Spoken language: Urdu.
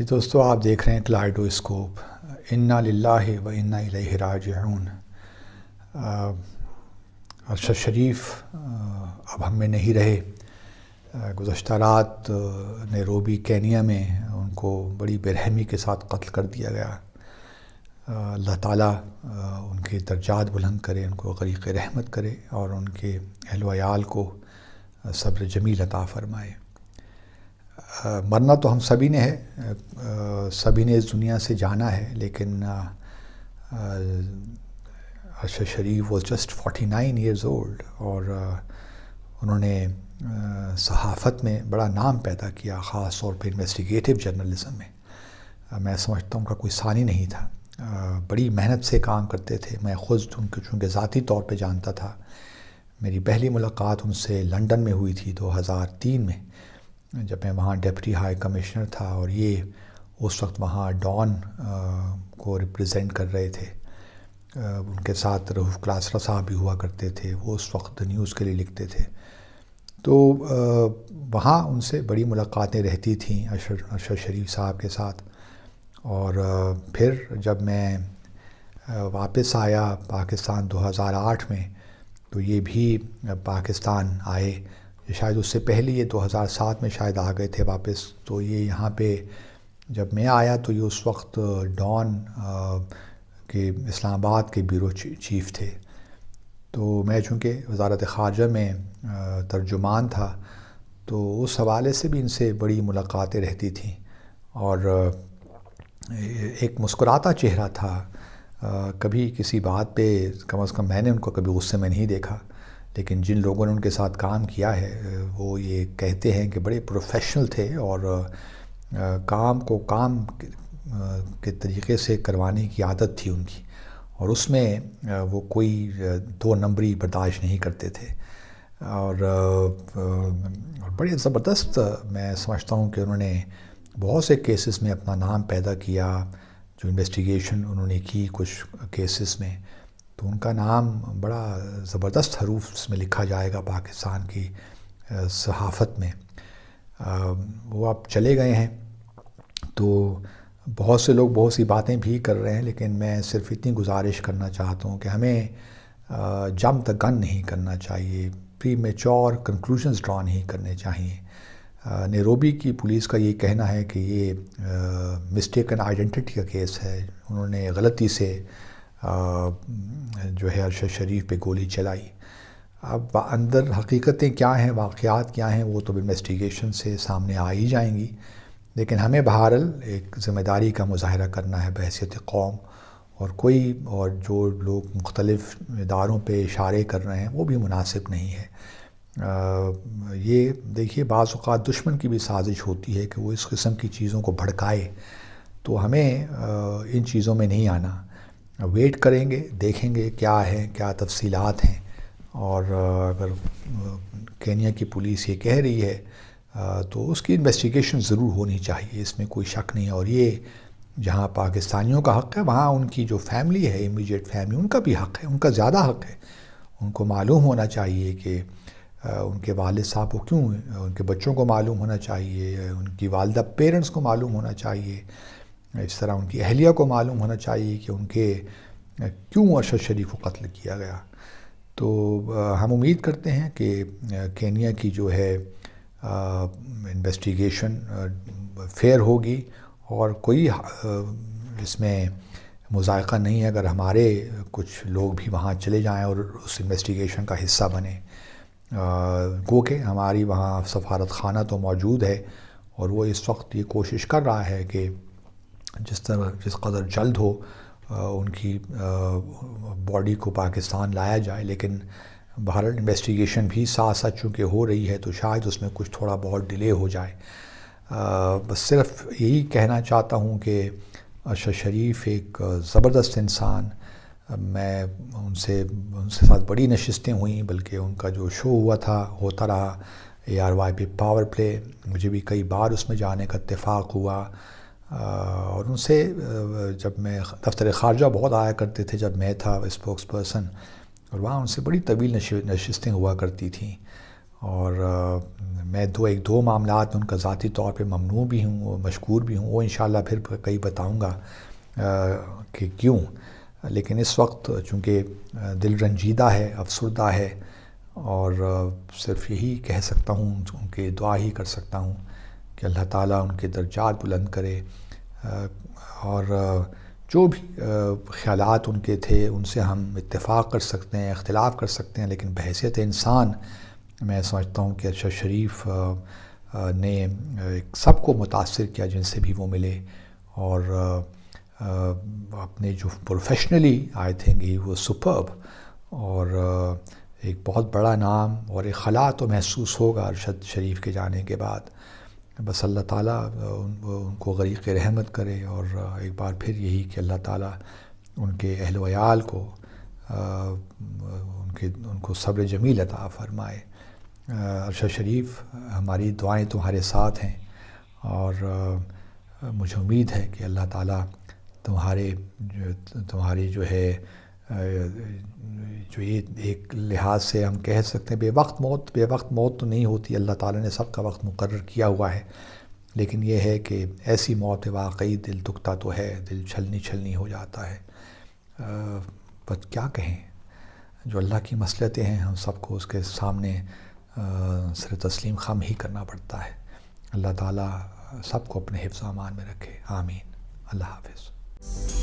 جی دوستو، آپ دیکھ رہے ہیں کلائڈو اسکوپ۔ انا للہ و انا الیہ راجعون۔ ارشد شریف اب ہم میں نہیں رہے۔ گزشتہ رات نیروبی کینیا میں ان کو بڑی برہمی کے ساتھ قتل کر دیا گیا۔ اللہ تعالیٰ ان کے درجات بلند کرے، ان کو غریق رحمت کرے اور ان کے اہل و عیال کو صبر جمیل عطا فرمائے۔ مرنا تو ہم سبھی نے ہے، سبھی نے اس دنیا سے جانا ہے، لیکن ارشد شریف واز جسٹ 49 ایئرز اولڈ اور انہوں نے صحافت میں بڑا نام پیدا کیا، خاص طور پہ انویسٹیگیٹو جرنلزم میں۔ میں سمجھتا ہوں ان کا کوئی ثانی نہیں تھا، بڑی محنت سے کام کرتے تھے۔ میں خود ان کو چونکہ ذاتی طور پہ جانتا تھا، میری پہلی ملاقات ان سے لنڈن میں ہوئی تھی 2003 میں، جب میں وہاں ڈپٹی ہائی کمشنر تھا اور یہ اس وقت وہاں ڈان کو ریپریزنٹ کر رہے تھے۔ ان کے ساتھ رؤف کلاسرا صاحب بھی ہوا کرتے تھے، وہ اس وقت نیوز کے لیے لکھتے تھے۔ تو وہاں ان سے بڑی ملاقاتیں رہتی تھیں ارشد شریف صاحب کے ساتھ۔ اور پھر جب میں واپس آیا پاکستان 2008 میں، تو یہ بھی پاکستان آئے، شاید اس سے پہلے یہ 2007 میں شاید آ گئے تھے واپس۔ تو یہ یہاں پہ جب میں آیا تو یہ اس وقت ڈان کے اسلام آباد کے بیورو چیف تھے۔ تو میں چونکہ وزارت خارجہ میں ترجمان تھا، تو اس حوالے سے بھی ان سے بڑی ملاقاتیں رہتی تھیں اور ایک مسکراتا چہرہ تھا۔ کبھی کسی بات پہ کم از کم میں نے ان کو کبھی غصے میں نہیں دیکھا، لیکن جن لوگوں نے ان کے ساتھ کام کیا ہے وہ یہ کہتے ہیں کہ بڑے پروفیشنل تھے اور کام کو کام کے طریقے سے کروانے کی عادت تھی ان کی، اور اس میں وہ کوئی دو نمبری برداشت نہیں کرتے تھے۔ اور بڑے زبردست میں سمجھتا ہوں کہ انہوں نے بہت سے کیسز میں اپنا نام پیدا کیا، جو انویسٹیگیشن انہوں نے کی کچھ کیسز میں، تو ان کا نام بڑا زبردست حروف میں لکھا جائے گا پاکستان کی صحافت میں۔ وہ اب چلے گئے ہیں، تو بہت سے لوگ بہت سی باتیں بھی کر رہے ہیں، لیکن میں صرف اتنی گزارش کرنا چاہتا ہوں کہ ہمیں جمپ دا گن نہیں کرنا چاہیے، پری میچور کنکلوژنز ڈرا نہیں کرنے چاہیے۔ نیروبی کی پولیس کا یہ کہنا ہے کہ یہ مسٹیکن آئیڈینٹی کا کیس ہے، انہوں نے غلطی سے جو ہے ارشد شریف پہ گولی چلائی۔ اب اندر حقیقتیں کیا ہیں، واقعات کیا ہیں، وہ تو انویسٹیگیشن سے سامنے آ ہی جائیں گی، لیکن ہمیں بہرحال ایک ذمہ داری کا مظاہرہ کرنا ہے بحیثیت قوم، اور جو لوگ مختلف اداروں پہ اشارے کر رہے ہیں وہ بھی مناسب نہیں ہے۔ یہ دیکھیے، بعض اوقات دشمن کی بھی سازش ہوتی ہے کہ وہ اس قسم کی چیزوں کو بھڑکائے، تو ہمیں ان چیزوں میں نہیں آنا، ویٹ کریں گے، دیکھیں گے کیا ہے، کیا تفصیلات ہیں، اور اگر کینیا کی پولیس یہ کہہ رہی ہے تو اس کی انویسٹیگیشن ضرور ہونی چاہیے، اس میں کوئی شک نہیں ہے۔ اور یہ جہاں پاکستانیوں کا حق ہے، وہاں ان کی جو فیملی ہے، امیڈیٹ فیملی، ان کا بھی حق ہے، ان کا زیادہ حق ہے۔ ان کو معلوم ہونا چاہیے کہ ان کے والد صاحب کو کیوں، ان کے بچوں کو معلوم ہونا چاہیے، ان کی والدہ پیرنٹس کو معلوم ہونا چاہیے، اس طرح ان کی اہلیہ کو معلوم ہونا چاہیے کہ ان کے کیوں ارشد شریف کو قتل کیا گیا۔ تو ہم امید کرتے ہیں کہ کینیا کی جو ہے انویسٹیگیشن فیئر ہوگی، اور کوئی اس میں مذائقہ نہیں ہے اگر ہمارے کچھ لوگ بھی وہاں چلے جائیں اور اس انویسٹیگیشن کا حصہ بنیں۔ گو کہ ہماری وہاں سفارت خانہ تو موجود ہے، اور وہ اس وقت یہ کوشش کر رہا ہے کہ جس قدر جلد ہو ان کی باڈی کو پاکستان لایا جائے، لیکن بہرحال انویسٹیگیشن بھی ساتھ ساتھ چونکہ ہو رہی ہے تو شاید اس میں کچھ تھوڑا بہت ڈیلے ہو جائے۔ بس صرف یہی کہنا چاہتا ہوں کہ ارشد شریف ایک زبردست انسان، میں ان سے ساتھ بڑی نشستیں ہوئیں، بلکہ ان کا جو شو ہوتا رہا ARY پہ پاور پلے، مجھے بھی کئی بار اس میں جانے کا اتفاق ہوا، اور ان سے جب میں دفتر خارجہ بہت آیا کرتے تھے جب میں تھا اسپوکس پرسن، اور وہاں ان سے بڑی طویل نشستیں ہوا کرتی تھیں، اور میں ایک دو معاملات میں ان کا ذاتی طور پہ ممنوع بھی ہوں، مشکور بھی ہوں، وہ انشاءاللہ پھر کئی بتاؤں گا کہ کیوں. لیکن اس وقت چونکہ دل رنجیدہ ہے، افسردہ ہے، اور صرف یہی کہہ سکتا ہوں، ان کی دعا ہی کر سکتا ہوں کہ اللہ تعالیٰ ان کے درجات بلند کرے، اور جو بھی خیالات ان کے تھے ان سے ہم اتفاق کر سکتے ہیں، اختلاف کر سکتے ہیں، لیکن بحیثیت انسان میں سمجھتا ہوں کہ ارشد شریف نے سب کو متاثر کیا جن سے بھی وہ ملے، اور اپنے جو پروفیشنلی آئی تھنک ہی وہ سپرب، اور ایک بہت بڑا نام اور ایک خلا تو محسوس ہوگا ارشد شریف کے جانے کے بعد. بس اللہ تعالیٰ ان کو غریق رحمت کرے، اور ایک بار پھر یہی کہ اللہ تعالیٰ ان کے اہل و عیال کو ان کو صبر جمیل عطا فرمائے. ارشد شریف ہماری دعائیں تمہارے ساتھ ہیں، اور مجھے امید ہے کہ اللہ تعالیٰ تمہاری جو ہے جو یہ ایک لحاظ سے ہم کہہ سکتے ہیں بے وقت موت تو نہیں ہوتی، اللہ تعالیٰ نے سب کا وقت مقرر کیا ہوا ہے، لیکن یہ ہے کہ ایسی موت واقعی دل دکھتا تو ہے، دل چھلنی ہو جاتا ہے. بس کیا کہیں، جو اللہ کی مصلحتیں ہیں ہم سب کو اس کے سامنے سر تسلیم خم ہی کرنا پڑتا ہے. اللہ تعالیٰ سب کو اپنے حفظ و امان میں رکھے، آمین. اللہ حافظ.